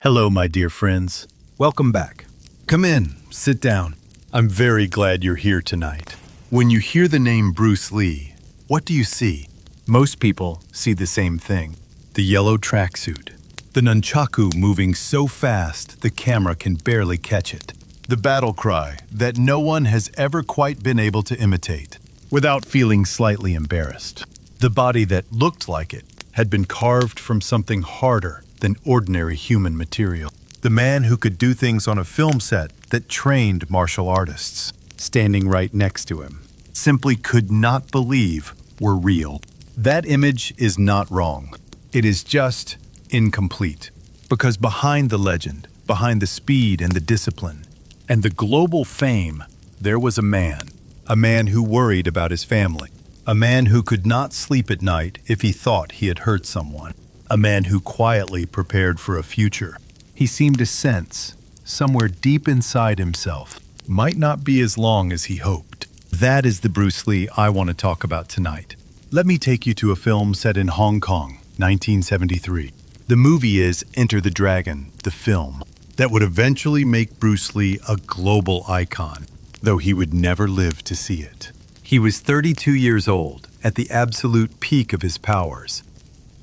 Hello, my dear friends. Welcome back. Come in, sit down. I'm very glad you're here tonight. When you hear the name Bruce Lee, what do you see? Most people see the same thing. The yellow tracksuit. The nunchaku moving so fast the camera can barely catch it. The battle cry that no one has ever quite been able to imitate without feeling slightly embarrassed. The body that looked like it had been carved from something harder than ordinary human material. The man who could do things on a film set that trained martial artists, standing right next to him, simply could not believe were real. That image is not wrong. It is just incomplete. Because behind the legend, behind the speed and the discipline, and the global fame, there was a man who worried about his family, a man who could not sleep at night if he thought he had hurt someone, a man who quietly prepared for a future. He seemed to sense, somewhere deep inside himself, might not be as long as he hoped. That is the Bruce Lee I want to talk about tonight. Let me take you to a film set in Hong Kong, 1973. The movie is Enter the Dragon, the film, that would eventually make Bruce Lee a global icon, though he would never live to see it. He was 32 years old, at the absolute peak of his powers,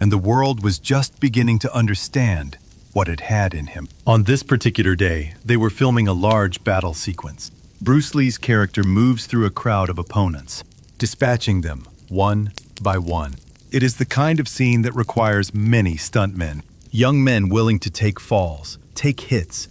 and the world was just beginning to understand what it had in him. On this particular day, they were filming a large battle sequence. Bruce Lee's character moves through a crowd of opponents, dispatching them one by one. It is the kind of scene that requires many stuntmen, young men willing to take falls, take hits,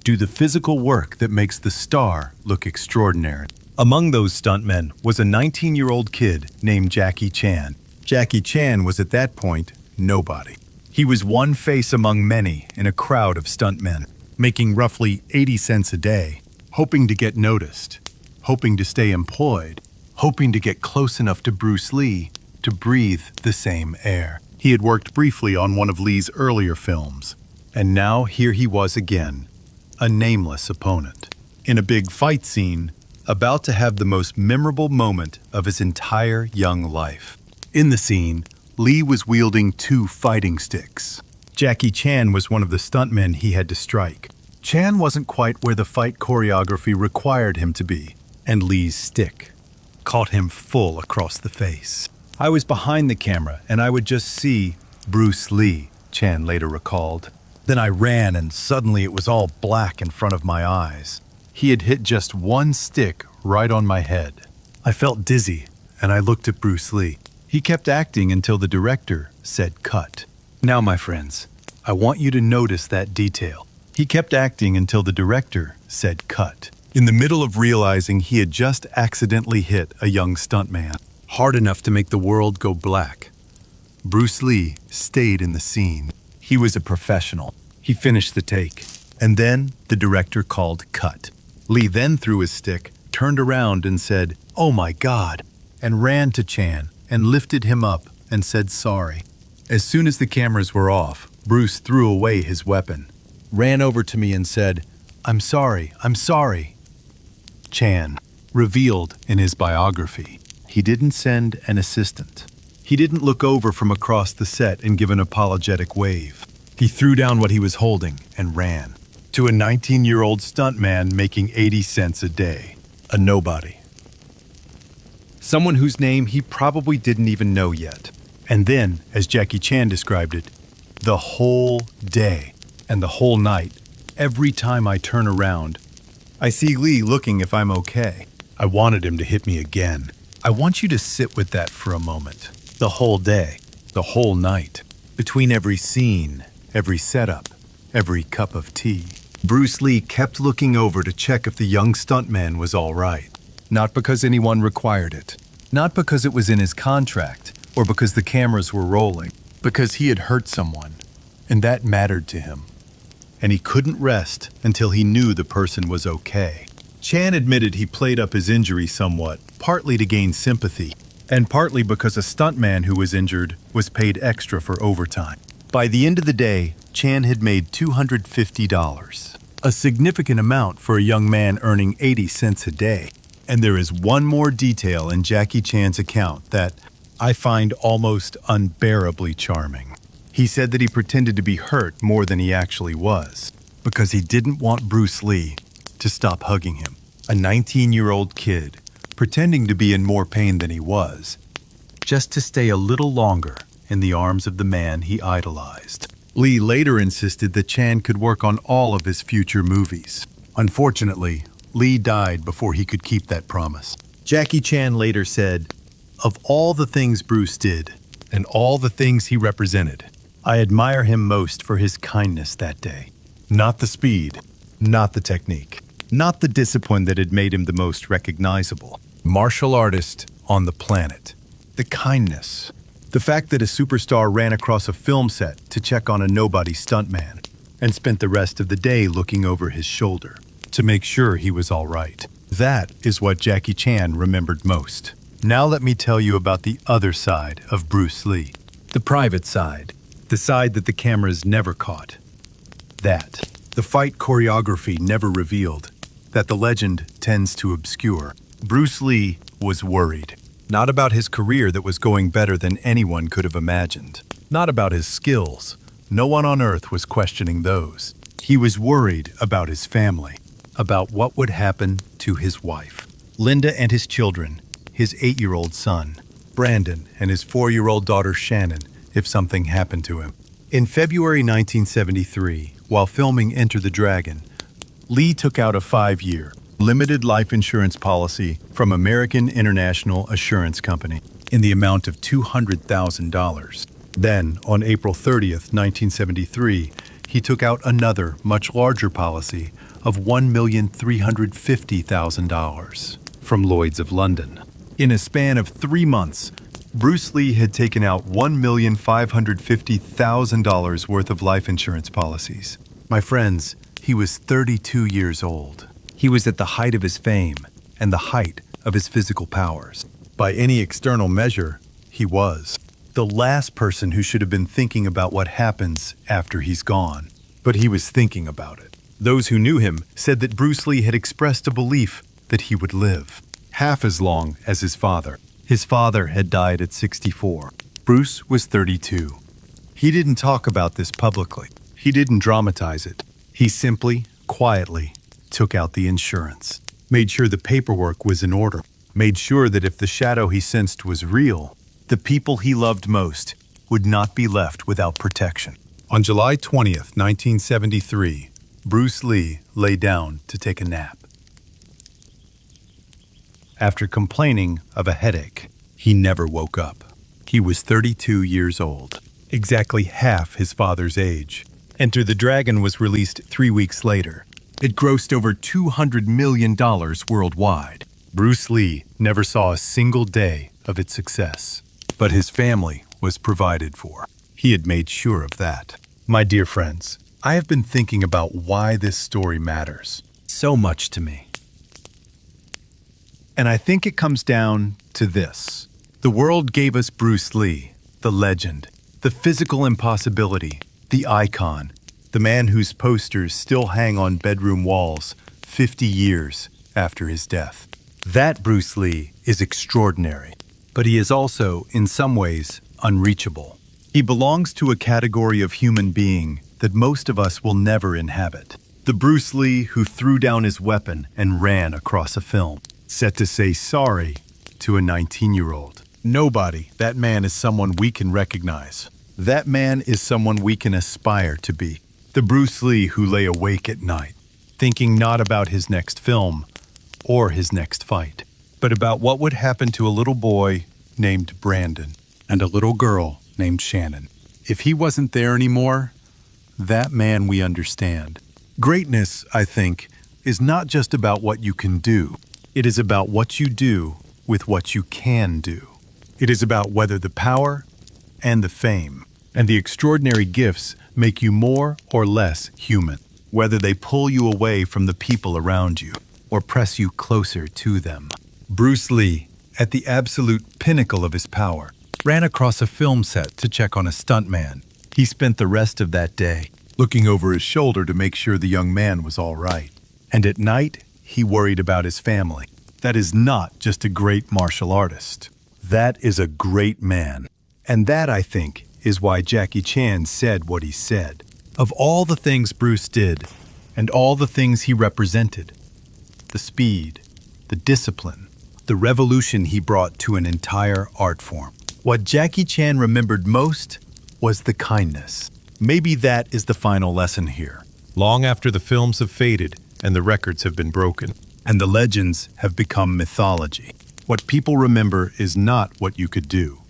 do the physical work that makes the star look extraordinary. Among those stuntmen was a 19-year-old kid named Jackie Chan. Jackie Chan was at that point nobody. He was one face among many in a crowd of stuntmen, making roughly 80 cents a day, hoping to get noticed, hoping to stay employed, hoping to get close enough to Bruce Lee to breathe the same air. He had worked briefly on one of Lee's earlier films, and now here he was again, a nameless opponent, in a big fight scene, about to have the most memorable moment of his entire young life. In the scene, Lee was wielding two fighting sticks. Jackie Chan was one of the stuntmen he had to strike. Chan wasn't quite where the fight choreography required him to be, and Lee's stick caught him full across the face. I was behind the camera, and I would just see Bruce Lee, Chan later recalled. Then I ran, and suddenly it was all black in front of my eyes. He had hit just one stick right on my head. I felt dizzy, and I looked at Bruce Lee. He kept acting until the director said cut. Now, my friends, I want you to notice that detail. He kept acting until the director said cut. In the middle of realizing he had just accidentally hit a young stuntman, hard enough to make the world go black, Bruce Lee stayed in the scene. He was a professional. He finished the take, and then the director called cut. Lee then threw his stick, turned around and said, "Oh my God," and ran to Chan and lifted him up and said sorry. As soon as the cameras were off, Bruce threw away his weapon, ran over to me and said, I'm sorry. Chan revealed in his biography, he didn't send an assistant. He didn't look over from across the set and give an apologetic wave. He threw down what he was holding and ran. To a 19-year-old stuntman making 80 cents a day, a nobody. Someone whose name he probably didn't even know yet. And then, as Jackie Chan described it, the whole day and the whole night, every time I turn around, I see Lee looking if I'm okay. I wanted him to hit me again. I want you to sit with that for a moment. The whole day, the whole night, between every scene, every setup, every cup of tea, Bruce Lee kept looking over to check if the young stuntman was all right. Not because anyone required it, not because it was in his contract, or because the cameras were rolling, because he had hurt someone, and that mattered to him. And he couldn't rest until he knew the person was okay. Chan admitted he played up his injury somewhat, partly to gain sympathy, and partly because a stuntman who was injured was paid extra for overtime. By the end of the day, Chan had made $250, a significant amount for a young man earning 80 cents a day. And there is one more detail in Jackie Chan's account that I find almost unbearably charming. He said that he pretended to be hurt more than he actually was, because he didn't want Bruce Lee to stop hugging him. A 19-year-old kid, pretending to be in more pain than he was, just to stay a little longer in the arms of the man he idolized. Lee later insisted that Chan could work on all of his future movies. Unfortunately, Lee died before he could keep that promise. Jackie Chan later said, "Of all the things Bruce did, and all the things he represented, I admire him most for his kindness that day. Not the speed, not the technique, not the discipline that had made him the most recognizable martial artist on the planet. The kindness. The fact that a superstar ran across a film set to check on a nobody stuntman and spent the rest of the day looking over his shoulder to make sure he was all right. That is what Jackie Chan remembered most." Now let me tell you about the other side of Bruce Lee. The private side. The side that the cameras never caught. That the fight choreography never revealed. That the legend tends to obscure. Bruce Lee was worried. Not about his career that was going better than anyone could have imagined. Not about his skills. No one on earth was questioning those. He was worried about his family. About what would happen to his wife, Linda, and his children, his 8-year-old son, Brandon, and his 4-year-old daughter Shannon, if something happened to him. In February 1973, while filming Enter the Dragon, Lee took out a 5-year, limited life insurance policy from American International Assurance Company in the amount of $200,000. Then, on April 30th, 1973, he took out another, much larger policy of $1,350,000 from Lloyd's of London. In a span of 3 months, Bruce Lee had taken out $1,550,000 worth of life insurance policies. My friends, he was 32 years old. He was at the height of his fame and the height of his physical powers. By any external measure, he was the last person who should have been thinking about what happens after he's gone. But he was thinking about it. Those who knew him said that Bruce Lee had expressed a belief that he would live half as long as his father. His father had died at 64. Bruce was 32. He didn't talk about this publicly. He didn't dramatize it. He simply, quietly, took out the insurance, made sure the paperwork was in order, made sure that if the shadow he sensed was real, the people he loved most would not be left without protection. On July 20th, 1973, Bruce Lee lay down to take a nap. After complaining of a headache, he never woke up. He was 32 years old, exactly half his father's age. Enter the Dragon was released 3 weeks later. It grossed over $200 million worldwide. Bruce Lee never saw a single day of its success, but his family was provided for. He had made sure of that. My dear friends, I have been thinking about why this story matters so much to me. And I think it comes down to this. The world gave us Bruce Lee, the legend, the physical impossibility, the icon, the man whose posters still hang on bedroom walls 50 years after his death. That Bruce Lee is extraordinary, but he is also, in some ways, unreachable. He belongs to a category of human being that most of us will never inhabit. The Bruce Lee who threw down his weapon and ran across a film, set to say sorry to a 19-year-old. Nobody. That man is someone we can recognize. That man is someone we can aspire to be. The Bruce Lee who lay awake at night, thinking not about his next film or his next fight, but about what would happen to a little boy named Brandon and a little girl named Shannon. If he wasn't there anymore, that man we understand. Greatness, I think, is not just about what you can do. It is about what you do with what you can do. It is about whether the power and the fame and the extraordinary gifts make you more or less human, whether they pull you away from the people around you or press you closer to them. Bruce Lee, at the absolute pinnacle of his power, ran across a film set to check on a stuntman. He spent the rest of that day looking over his shoulder to make sure the young man was all right. And at night, he worried about his family. That is not just a great martial artist. That is a great man. And that, I think, is why Jackie Chan said what he said. Of all the things Bruce did, and all the things he represented, the speed, the discipline, the revolution he brought to an entire art form, what Jackie Chan remembered most was the kindness. Maybe that is the final lesson here. Long after the films have faded and the records have been broken, and the legends have become mythology, what people remember is not what you could do.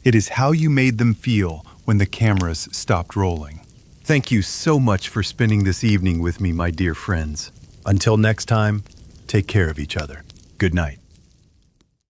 It is how you made them feel when the cameras stopped rolling. Thank you so much for spending this evening with me, my dear friends. Until next time, take care of each other. Good night.